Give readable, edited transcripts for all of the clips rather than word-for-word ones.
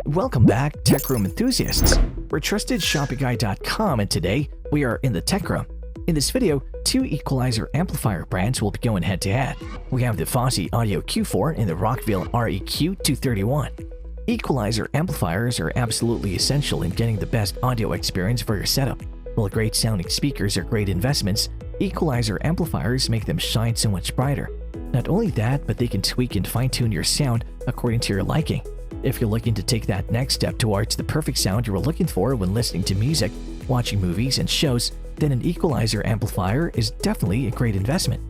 Welcome back, tech room enthusiasts. We're trustedshopify.com and today we are in the tech room. In this video, two equalizer-amplifier brands will be going head-to-head. We have the Fosi Audio Q4 and the Rockville REQ231. Equalizer amplifiers are absolutely essential in getting the best audio experience for your setup. While great sounding speakers are great investments, equalizer amplifiers make them shine so much brighter. Not only that, but they can tweak and fine-tune your sound according to your liking. If you're looking to take that next step towards the perfect sound you were looking for when listening to music, watching movies, and shows, then an equalizer amplifier is definitely a great investment.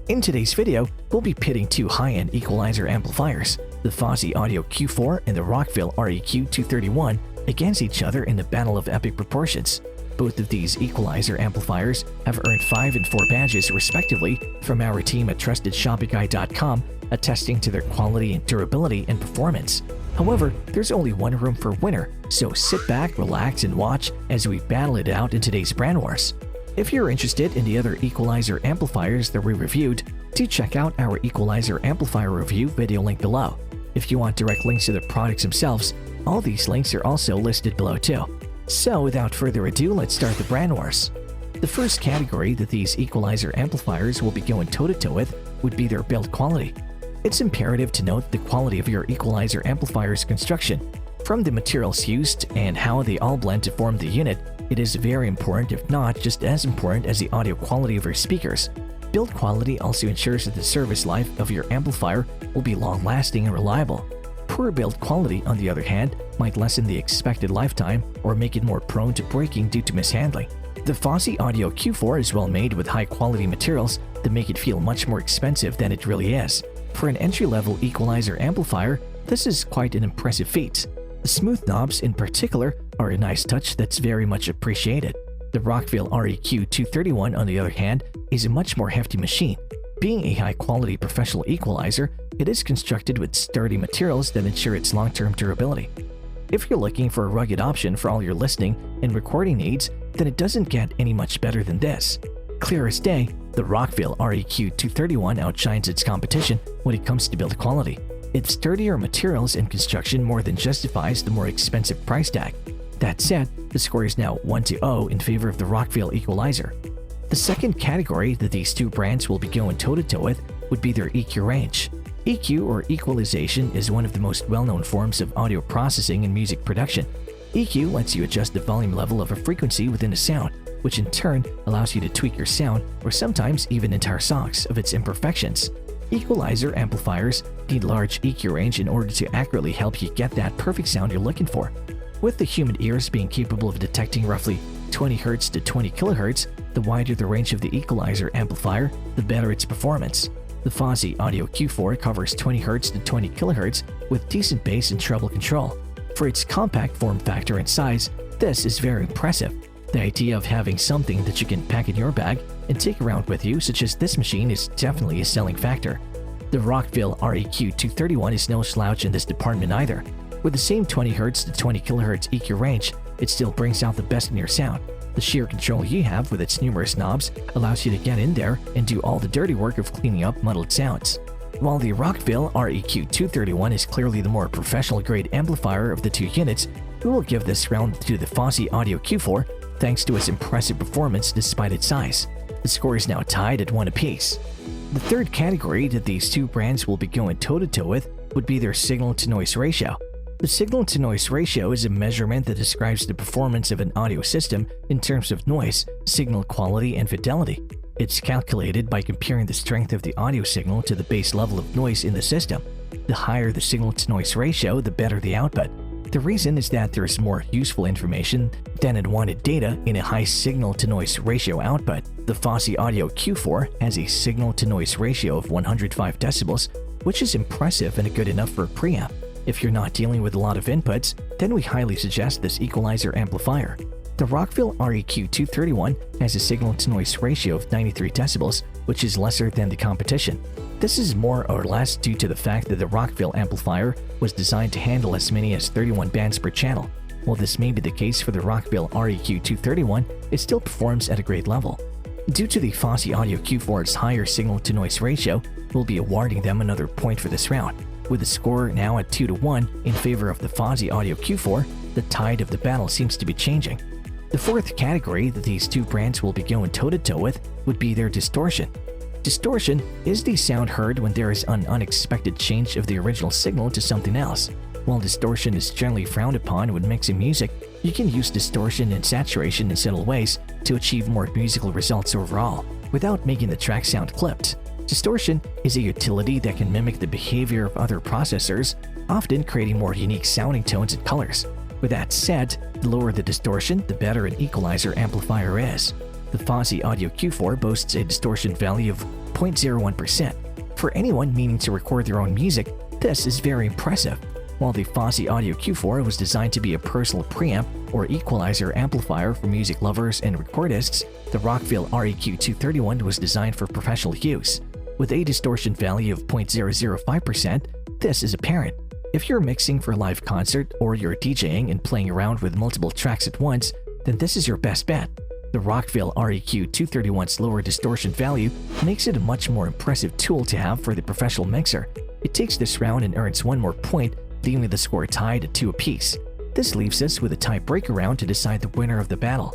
In today's video, we'll be pitting two high-end equalizer amplifiers, the Fosi Audio Q4 and the Rockville REQ231, against each other in a battle of epic proportions. Both of these equalizer amplifiers have earned 5 and 4 badges respectively from our team at trustedshopify.com, attesting to their quality and durability and performance. However, there's only one room for winner, so sit back, relax, and watch as we battle it out in today's brand wars. If you're interested in the other equalizer amplifiers that we reviewed, do check out our equalizer amplifier review video link below. If you want direct links to the products themselves, all these links are also listed below too. So without further ado, let's start the brand wars. The first category that these equalizer amplifiers will be going toe-to-toe with would be their build quality. It's imperative to note the quality of your equalizer amplifier's construction. From the materials used and how they all blend to form the unit, it is very important, if not just as important as the audio quality of your speakers. Build quality also ensures that the service life of your amplifier will be long-lasting and reliable. Poor build quality, on the other hand, might lessen the expected lifetime or make it more prone to breaking due to mishandling. The Fosi Audio Q4 is well made with high-quality materials that make it feel much more expensive than it really is. For an entry-level equalizer amplifier, this is quite an impressive feat. The smooth knobs in particular are a nice touch that's very much appreciated. The Brockville REQ231, on the other hand, is a much more hefty machine. Being a high-quality professional equalizer, it is constructed with sturdy materials that ensure its long-term durability. If you're looking for a rugged option for all your listening and recording needs, then it doesn't get any much better than this. Clear as day, the Rockville REQ231 outshines its competition when it comes to build quality. Its sturdier materials and construction more than justifies the more expensive price tag. That said, the score is now 1-0 in favor of the Rockville equalizer. The second category that these two brands will be going toe-to-toe with would be their EQ range. EQ, or equalization, is one of the most well-known forms of audio processing and music production. EQ lets you adjust the volume level of a frequency within a sound, which in turn allows you to tweak your sound or sometimes even entire songs of its imperfections. Equalizer amplifiers need large EQ range in order to accurately help you get that perfect sound you're looking for. With the human ears being capable of detecting roughly 20 Hz to 20 kHz, the wider the range of the equalizer amplifier, the better its performance. The Fosi Audio Q4 covers 20 Hz to 20 kHz with decent bass and treble control. For its compact form factor and size, this is very impressive. The idea of having something that you can pack in your bag and take around with you, such as this machine, is definitely a selling factor. The Rockville REQ231 is no slouch in this department either. With the same 20 Hz to 20 kHz EQ range, it still brings out the best in your sound. The sheer control you have with its numerous knobs allows you to get in there and do all the dirty work of cleaning up muddled sounds. While the Rockville REQ231 is clearly the more professional-grade amplifier of the two units, we will give this round to the Fosi Audio Q4 thanks to its impressive performance despite its size. The score is now tied at 1 apiece. The third category that these two brands will be going toe-to-toe with would be their signal-to-noise ratio. The signal-to-noise ratio is a measurement that describes the performance of an audio system in terms of noise, signal quality, and fidelity. It's calculated by comparing the strength of the audio signal to the base level of noise in the system. The higher the signal-to-noise ratio, the better the output. The reason is that there is more useful information than unwanted data in a high signal-to-noise ratio output. The Fosi Audio Q4 has a signal-to-noise ratio of 105 decibels, which is impressive and good enough for a preamp. If you're not dealing with a lot of inputs, then we highly suggest this equalizer amplifier. The Rockville REQ231 has a signal-to-noise ratio of 93 decibels, which is lesser than the competition. This is more or less due to the fact that the Rockville amplifier was designed to handle as many as 31 bands per channel. While this may be the case for the Rockville REQ231, it still performs at a great level. Due to the Fosi Audio Q4's higher signal-to-noise ratio, we'll be awarding them another point for this round. With the score now at 2-1 in favor of the Fosi Audio Q4, the tide of the battle seems to be changing. The fourth category that these two brands will be going toe-to-toe with would be their distortion. Distortion is the sound heard when there is an unexpected change of the original signal to something else. While distortion is generally frowned upon when mixing music, you can use distortion and saturation in subtle ways to achieve more musical results overall, without making the track sound clipped. Distortion is a utility that can mimic the behavior of other processors, often creating more unique sounding tones and colors. With that said, the lower the distortion, the better an equalizer-amplifier is. The Fosi Audio Q4 boasts a distortion value of 0.01%. For anyone meaning to record their own music, this is very impressive. While the Fosi Audio Q4 was designed to be a personal preamp or equalizer amplifier for music lovers and recordists, the Rockville REQ231 was designed for professional use. With a distortion value of 0.005%, this is apparent. If you're mixing for a live concert or you're DJing and playing around with multiple tracks at once, then this is your best bet. The Rockville REQ231's lower distortion value makes it a much more impressive tool to have for the professional mixer. It takes this round and earns one more point, leaving the score tied at 2 apiece. This leaves us with a tie-breaker round to decide the winner of the battle.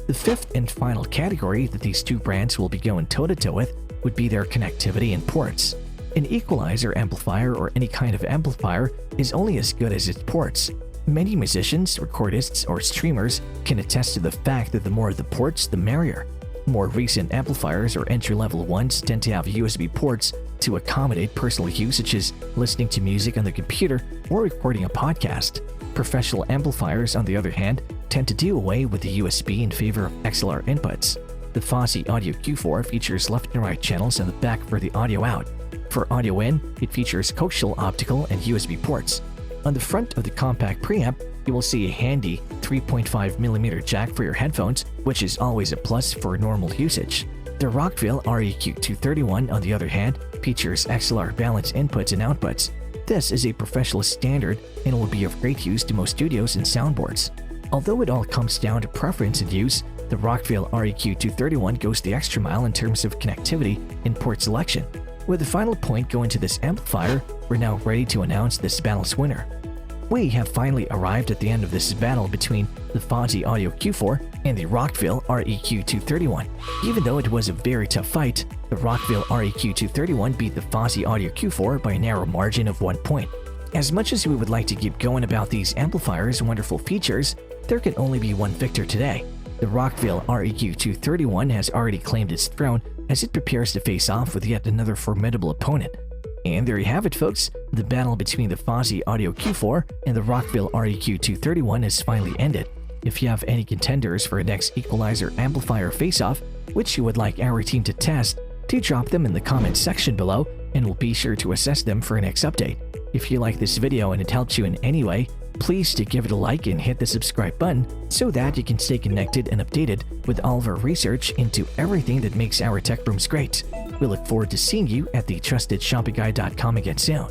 The fifth and final category that these two brands will be going toe-to-toe with would be their connectivity and ports. An equalizer amplifier or any kind of amplifier is only as good as its ports. Many musicians, recordists, or streamers can attest to the fact that the more the ports, the merrier. More recent amplifiers or entry-level ones tend to have USB ports to accommodate personal use such as listening to music on the computer or recording a podcast. Professional amplifiers, on the other hand, tend to do away with the USB in favor of XLR inputs. The Fosi Audio Q4 features left and right channels on the back for the audio out. For audio in, it features coaxial optical and USB ports. On the front of the compact preamp, you will see a handy 3.5mm jack for your headphones, which is always a plus for normal usage. The Rockville REQ231, on the other hand, features XLR balanced inputs and outputs. This is a professional standard and will be of great use to most studios and soundboards. Although it all comes down to preference and use, the Rockville REQ231 goes the extra mile in terms of connectivity and port selection. With the final point going to this amplifier, we're now ready to announce this battle's winner. We have finally arrived at the end of this battle between the Fosi Audio Q4 and the Rockville REQ231. Even though it was a very tough fight, the Rockville REQ231 beat the Fosi Audio Q4 by a narrow margin of 1 point. As much as we would like to keep going about these amplifiers' wonderful features, there can only be one victor today. The Rockville REQ231 has already claimed its throne as it prepares to face off with yet another formidable opponent. And there you have it, folks. The battle between the Fosi Audio Q4 and the Rockville REQ231 has finally ended. If you have any contenders for a next equalizer-amplifier face-off, which you would like our team to test, do drop them in the comments section below, and we'll be sure to assess them for a next update. If you like this video and it helped you in any way, please do give it a like and hit the subscribe button so that you can stay connected and updated with all of our research into everything that makes our tech rooms great. We look forward to seeing you at the TrustedShoppingGuide.com again soon.